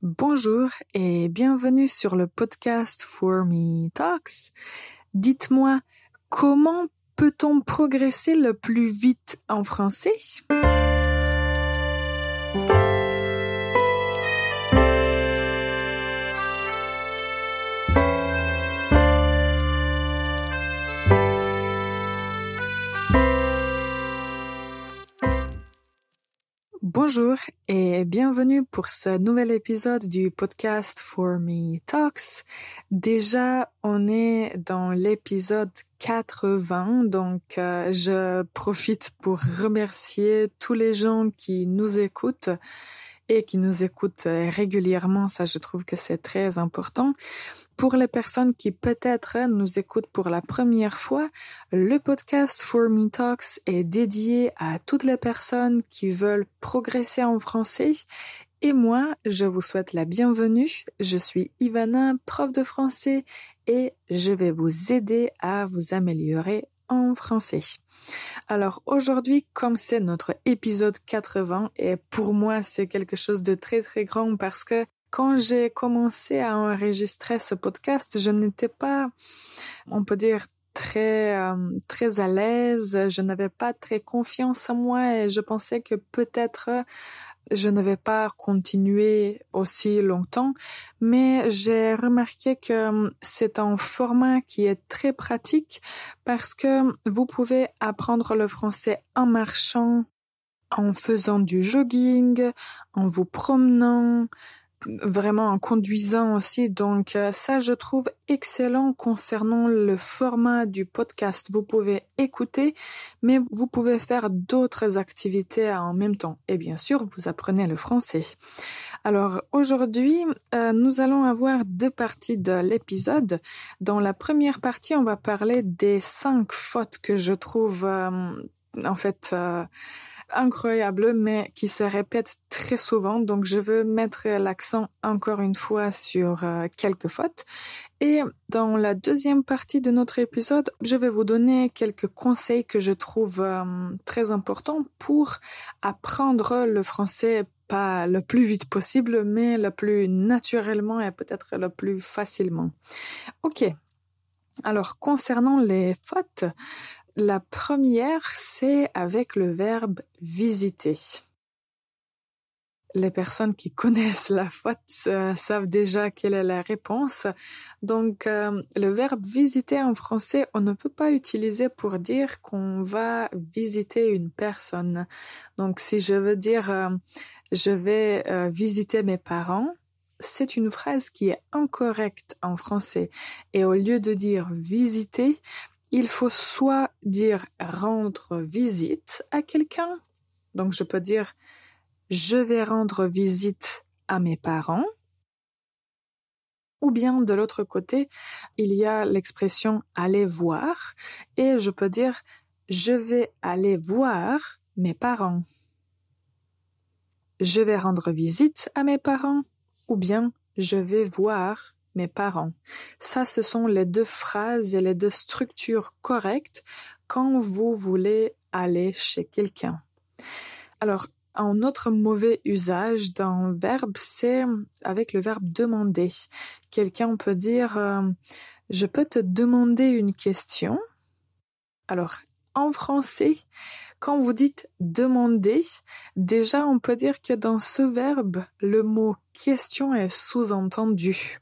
Bonjour et bienvenue sur le podcast For Me Talks. Dites-moi, comment peut-on progresser le plus vite en français? Bonjour et bienvenue pour ce nouvel épisode du podcast For Me Talks. Déjà, on est dans l'épisode 80, donc je profite pour remercier tous les gens qui nous écoutent et qui nous écoutent régulièrement. Ça, je trouve que c'est très important. Pour les personnes qui peut-être nous écoutent pour la première fois, le podcast For Me Talks est dédié à toutes les personnes qui veulent progresser en français. Et moi, je vous souhaite la bienvenue. Je suis Ivana, prof de français, et je vais vous aider à vous améliorer en français. Alors aujourd'hui, comme c'est notre épisode 80, et pour moi c'est quelque chose de très très grand parce que quand j'ai commencé à enregistrer ce podcast, je n'étais pas, on peut dire, très à l'aise. Je n'avais pas très confiance en moi et je pensais que peut-être je ne vais pas continuer aussi longtemps. Mais j'ai remarqué que c'est un format qui est très pratique parce que vous pouvez apprendre le français en marchant, en faisant du jogging, en vous promenant, vraiment en conduisant aussi. Donc ça, je trouve excellent concernant le format du podcast. Vous pouvez écouter, mais vous pouvez faire d'autres activités en même temps. Et bien sûr, vous apprenez le français. Alors aujourd'hui, nous allons avoir deux parties de l'épisode. Dans la première partie, on va parler des 5 fautes que je trouve incroyable, mais qui se répète très souvent. Donc, je veux mettre l'accent encore une fois sur quelques fautes. Et dans la deuxième partie de notre épisode, je vais vous donner quelques conseils que je trouve très importants pour apprendre le français, pas le plus vite possible, mais le plus naturellement et peut-être le plus facilement. Ok. Alors, concernant les fautes, la première, c'est avec le verbe visiter. Les personnes qui connaissent la faute savent déjà quelle est la réponse. Donc, le verbe visiter en français, on ne peut pas utiliser pour dire qu'on va visiter une personne. Donc, si je veux dire je vais visiter mes parents, c'est une phrase qui est incorrecte en français. Et au lieu de dire visiter, il faut soit dire rendre visite à quelqu'un. Donc, je peux dire je vais rendre visite à mes parents. Ou bien, de l'autre côté, il y a l'expression aller voir. Et je peux dire je vais aller voir mes parents. Je vais rendre visite à mes parents. Ou bien, je vais voir mes parents. Ça, ce sont les deux phrases et les deux structures correctes quand vous voulez aller chez quelqu'un. Alors, un autre mauvais usage d'un verbe, c'est avec le verbe demander. Quelqu'un peut dire je peux te demander une question. Alors, en français, quand vous dites demander, déjà on peut dire que dans ce verbe, le mot question est sous-entendu.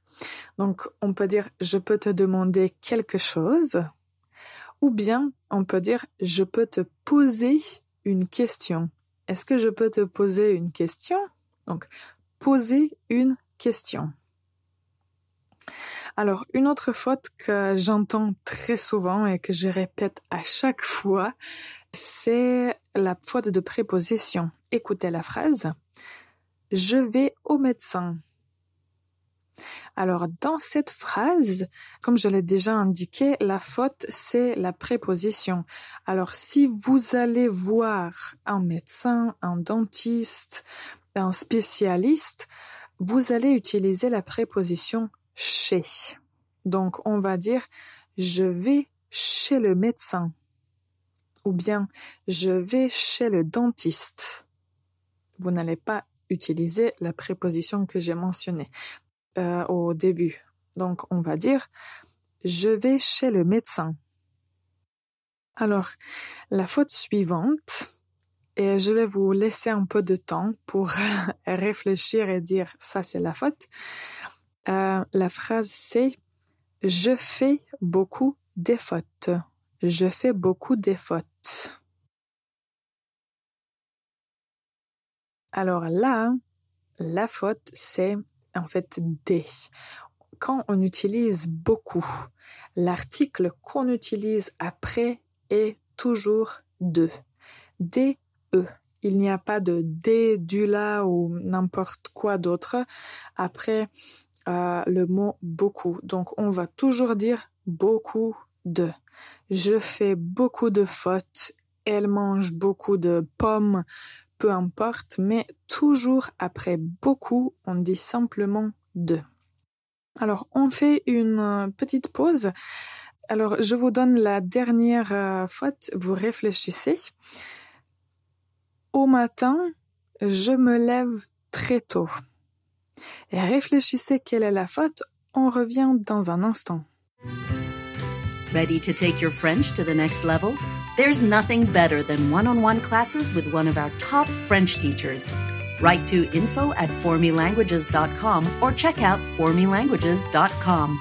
Donc, on peut dire « je peux te demander quelque chose » ou bien on peut dire « je peux te poser une question ». Est-ce que je peux te poser une question? Donc, poser une question. Alors, une autre faute que j'entends très souvent et que je répète à chaque fois, c'est la faute de préposition. Écoutez la phrase « je vais au médecin ». Alors, dans cette phrase, comme je l'ai déjà indiqué, la faute, c'est la préposition. Alors, si vous allez voir un médecin, un dentiste, un spécialiste, vous allez utiliser la préposition « chez ». Donc, on va dire « je vais chez le médecin » ou bien « je vais chez le dentiste ». Vous n'allez pas utiliser la préposition que j'ai mentionnée au début. Donc, on va dire « Je vais chez le médecin ». Alors, la faute suivante, et je vais vous laisser un peu de temps pour réfléchir et dire « ça, c'est la faute ». La phrase, c'est « Je fais beaucoup des fautes ». Je fais beaucoup des fautes. Alors là, la faute, c'est en fait des. Quand on utilise beaucoup, l'article qu'on utilise après est toujours de. Des, e. Il n'y a pas de des, du, là ou n'importe quoi d'autre après le mot beaucoup. Donc, on va toujours dire beaucoup de. Je fais beaucoup de fautes. Elle mange beaucoup de pommes. Peu importe, mais toujours après beaucoup, on dit simplement de. Alors, on fait une petite pause. Alors, je vous donne la dernière faute. Vous réfléchissez. Au matin, je me lève très tôt. Et réfléchissez quelle est la faute. On revient dans un instant. Ready to take your French to the next level? There's nothing better than one-on-one classes with one of our top French teachers. Write to info@formelanguages.com or check out formelanguages.com.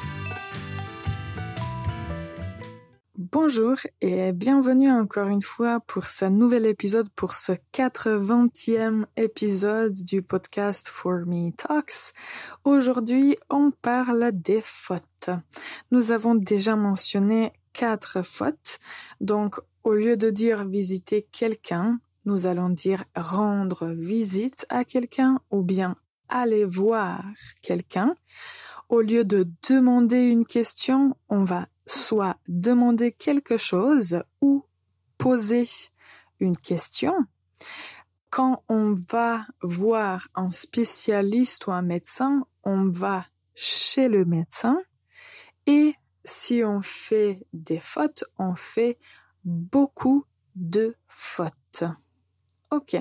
Bonjour et bienvenue encore une fois pour ce nouvel épisode, pour ce 80e épisode du podcast For Me Talks. Aujourd'hui, on parle des fautes. Nous avons déjà mentionné 4 fautes, donc au lieu de dire visiter quelqu'un, nous allons dire rendre visite à quelqu'un ou bien aller voir quelqu'un. Au lieu de demander une question, on va soit demander quelque chose ou poser une question. Quand on va voir un spécialiste ou un médecin, on va chez le médecin. Et si on fait des fautes, on fait beaucoup de fautes. Ok.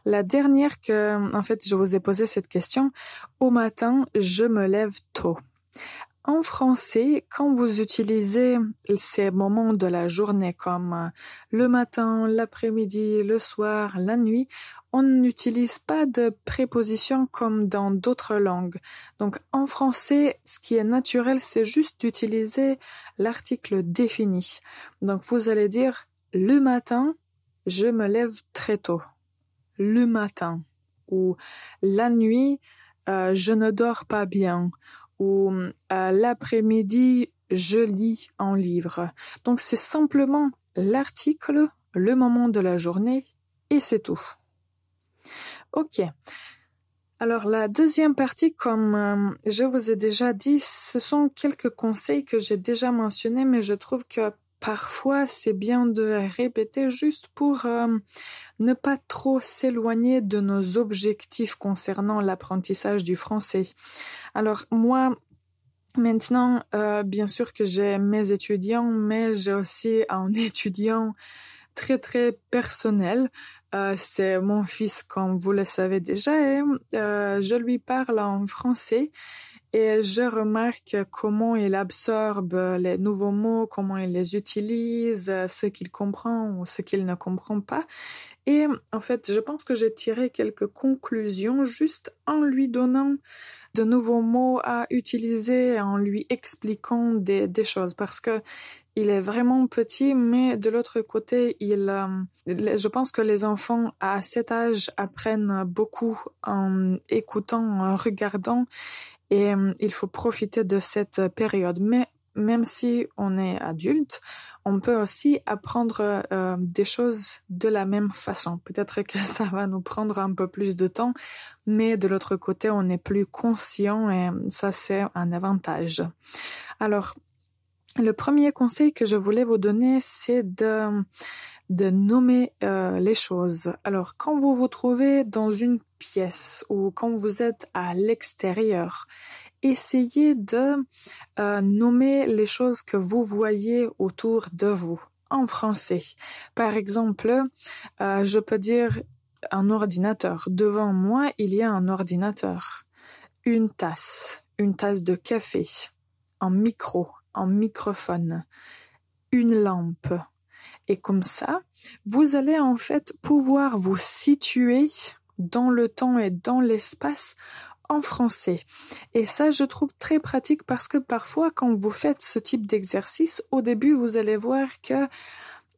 La dernière en fait, je vous ai posé cette question. Au matin, je me lève tôt. En français, quand vous utilisez ces moments de la journée comme le matin, l'après-midi, le soir, la nuit, on n'utilise pas de prépositions comme dans d'autres langues. Donc, en français, ce qui est naturel, c'est juste d'utiliser l'article défini. Donc, vous allez dire le matin, je me lève très tôt. Le matin. Ou la nuit, je ne dors pas bien. Ou l'après-midi, je lis un livre. Donc, c'est simplement l'article, le moment de la journée, et c'est tout. Ok. Alors, la deuxième partie, comme je vous ai déjà dit, ce sont quelques conseils que j'ai déjà mentionnés, mais je trouve que parfois, c'est bien de répéter juste pour ne pas trop s'éloigner de nos objectifs concernant l'apprentissage du français. Alors, moi, maintenant, bien sûr que j'ai mes étudiants, mais j'ai aussi un étudiant très, très personnel. C'est mon fils, comme vous le savez déjà, et je lui parle en français. Et je remarque comment il absorbe les nouveaux mots, comment il les utilise, ce qu'il comprend ou ce qu'il ne comprend pas. Et en fait, je pense que j'ai tiré quelques conclusions juste en lui donnant de nouveaux mots à utiliser, en lui expliquant des choses. Parce que il est vraiment petit, mais de l'autre côté, je pense que les enfants à cet âge apprennent beaucoup en écoutant, en regardant. Et il faut profiter de cette période. Mais même si on est adulte, on peut aussi apprendre des choses de la même façon. Peut-être que ça va nous prendre un peu plus de temps, mais de l'autre côté, on est plus conscient et ça, c'est un avantage. Alors, le premier conseil que je voulais vous donner, c'est de nommer les choses. Alors, quand vous vous trouvez dans une pièce ou quand vous êtes à l'extérieur, essayez de nommer les choses que vous voyez autour de vous en français. Par exemple, je peux dire un ordinateur. Devant moi, il y a un ordinateur, une tasse de café, un micro, un microphone, une lampe. Et comme ça, vous allez en fait pouvoir vous situer dans le temps et dans l'espace en français. Et ça, je trouve très pratique parce que parfois, quand vous faites ce type d'exercice, au début, vous allez voir que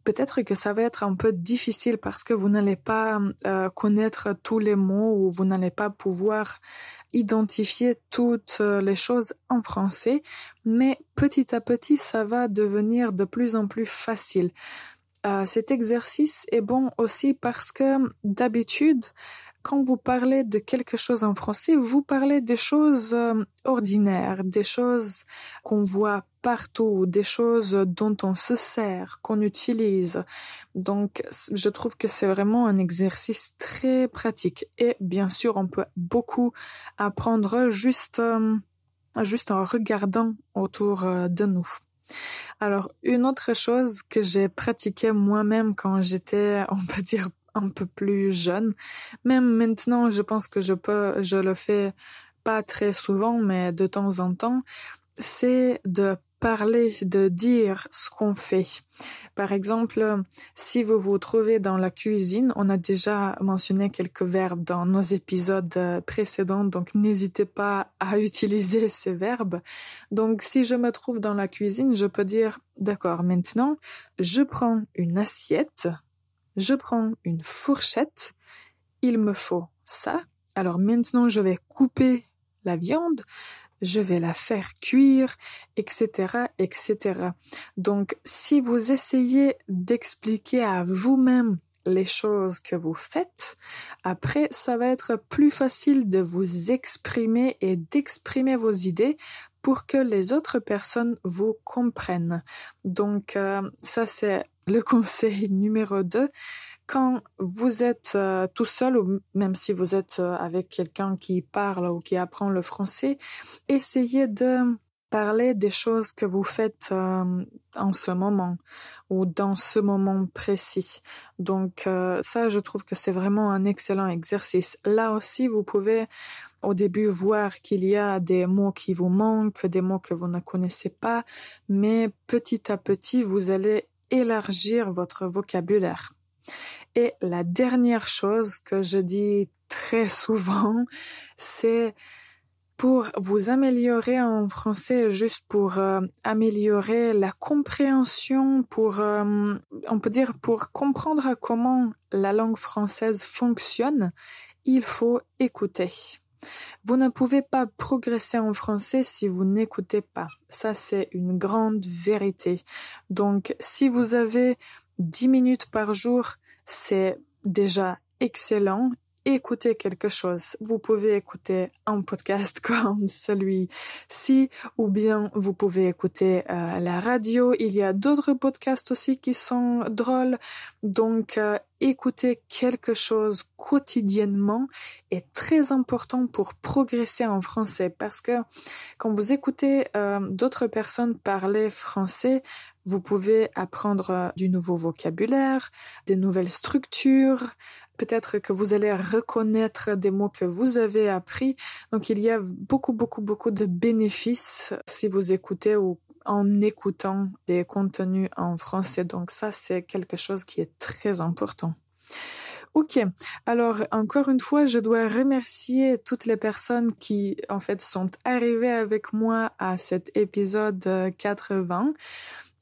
peut-être que ça va être un peu difficile parce que vous n'allez pas connaître tous les mots ou vous n'allez pas pouvoir identifier toutes les choses en français, mais petit à petit, ça va devenir de plus en plus facile. Cet exercice est bon aussi parce que d'habitude, quand vous parlez de quelque chose en français, vous parlez des choses ordinaires, des choses qu'on voit partout, des choses dont on se sert, qu'on utilise. Donc, je trouve que c'est vraiment un exercice très pratique. Et bien sûr, on peut beaucoup apprendre juste en regardant autour de nous. Alors, une autre chose que j'ai pratiquée moi-même quand j'étais, on peut dire, un peu plus jeune, même maintenant, je pense que je le fais pas très souvent, mais de temps en temps, c'est de parler, de dire ce qu'on fait. Par exemple, si vous vous trouvez dans la cuisine, on a déjà mentionné quelques verbes dans nos épisodes précédents, donc n'hésitez pas à utiliser ces verbes. Donc, si je me trouve dans la cuisine, je peux dire, d'accord, maintenant, je prends une assiette, je prends une fourchette, il me faut ça. Alors maintenant, je vais couper la viande, je vais la faire cuire, etc., etc. Donc, si vous essayez d'expliquer à vous-même les choses que vous faites, après, ça va être plus facile de vous exprimer et d'exprimer vos idées pour que les autres personnes vous comprennent. Donc, ça, c'est le conseil numéro 2. Quand vous êtes tout seul, ou même si vous êtes avec quelqu'un qui parle ou qui apprend le français, essayez de parler des choses que vous faites en ce moment ou dans ce moment précis. Donc ça, je trouve que c'est vraiment un excellent exercice. Là aussi, vous pouvez au début voir qu'il y a des mots qui vous manquent, des mots que vous ne connaissez pas, mais petit à petit, vous allez élargir votre vocabulaire. Et la dernière chose que je dis très souvent, c'est pour vous améliorer en français, juste pour améliorer la compréhension, on peut dire pour comprendre comment la langue française fonctionne, il faut écouter. Vous ne pouvez pas progresser en français si vous n'écoutez pas. Ça, c'est une grande vérité. Donc, si vous avez 10 minutes par jour, c'est déjà excellent. Écoutez quelque chose. Vous pouvez écouter un podcast comme celui-ci, ou bien vous pouvez écouter la radio. Il y a d'autres podcasts aussi qui sont drôles. Donc, écouter quelque chose quotidiennement est très important pour progresser en français, parce que quand vous écoutez d'autres personnes parler français, vous pouvez apprendre du nouveau vocabulaire, des nouvelles structures. Peut-être que vous allez reconnaître des mots que vous avez appris. Donc, il y a beaucoup de bénéfices si vous écoutez ou en écoutant des contenus en français. Donc, ça, c'est quelque chose qui est très important. Ok, alors encore une fois, je dois remercier toutes les personnes qui en fait sont arrivées avec moi à cet épisode 80.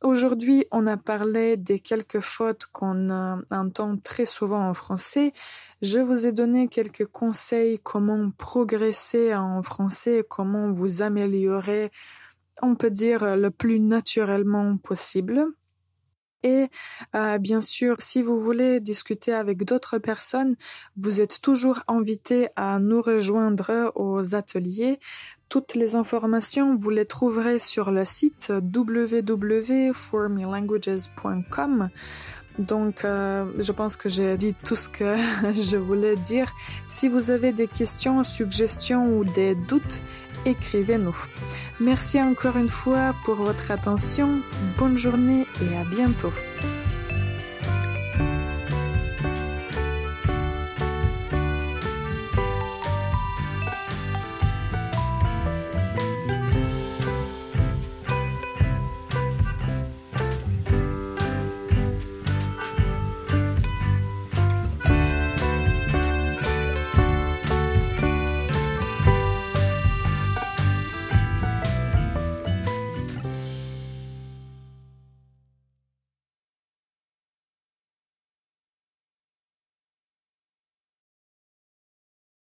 Aujourd'hui, on a parlé des quelques fautes qu'on entend très souvent en français. Je vous ai donné quelques conseils comment progresser en français, comment vous améliorer, on peut dire, le plus naturellement possible. Et bien sûr, si vous voulez discuter avec d'autres personnes, vous êtes toujours invité à nous rejoindre aux ateliers. Toutes les informations, vous les trouverez sur le site www.formelanguages.com. Donc, je pense que j'ai dit tout ce que je voulais dire. Si vous avez des questions, suggestions ou des doutes, écrivez-nous. Merci encore une fois pour votre attention. Bonne journée et à bientôt.